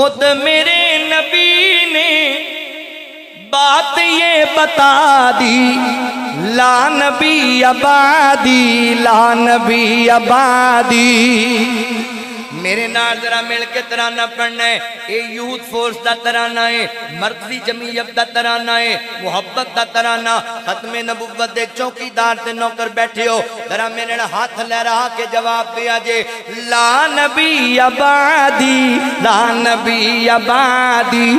خود میرے نبی نے بات یہ بتا دی، لا نبی آبادی، لا نبی آبادی۔ میرے نال ذرا مل کے ترانہ پڑھنا ہے، اے یوتھ فورس دا ترانہ ہے، مرکزی جمعیت دا ترانہ ہے، محبت دا ترانہ۔ ختم نبوت دے چوکیدار تے نوکر بیٹھے ہو، ذرا میرے ہاتھ لہرا کے جواب دیا جے، لا نبی آبادی، لا نبی آبادی،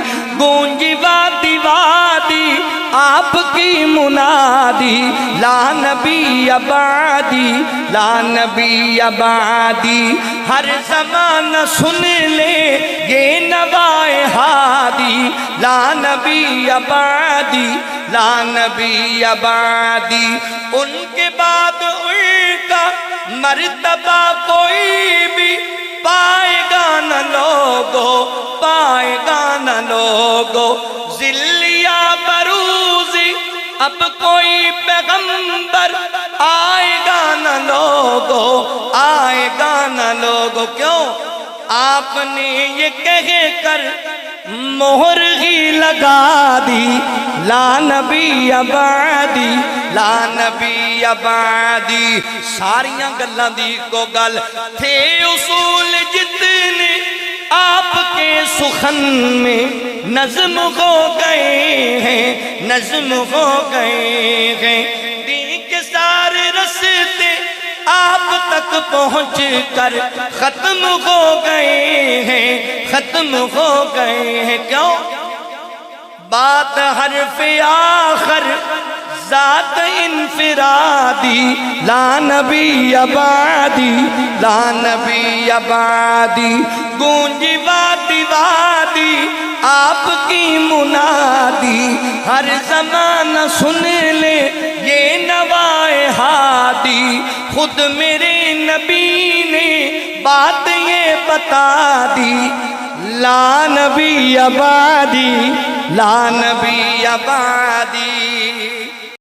گونجی وادی وادی آپ کی منادی، لا نبی آبادی، لا نبی آبادی، ہر زمانہ سن لے یہ نوائے ہادی، لا نبی آبادی، لا نبی آبادی۔ ان کے بعد ان کا مرتبہ کوئی بھی پائے گا نہ لوگو، پائے گا نہ لوگو، ذلیا بروزی اب کوئی پیغمبر آئے گا نہ لوگو، آئے گا نہ لوگو۔ کیوں؟ آپ نے یہ کہہ کر مہر ہی لگا دی، لا نبی آبادی، لا نبی آبادی۔ ساریاں گلاں دی کو گل تھے اصول جتنے آپ کے سخن میں نظم ہو گئے ہیں، نظم ہو گئے ہیں۔ دین کے سارے رستے آپ تک پہنچ کر ختم ہو گئے ہیں، ختم ہو گئے ہیں۔ کیوں؟ بات حرف آخر ذات انفرادی، لا نبی آبادی، لا نبی آبادی، گونجی وادی وادی آپ کی منادی، ہر زمانہ سن لے یہ نوائے ہادی، خود میرے نبی نے بات یہ بتا دی، لا نبی آبادی، لا نبی آبادی۔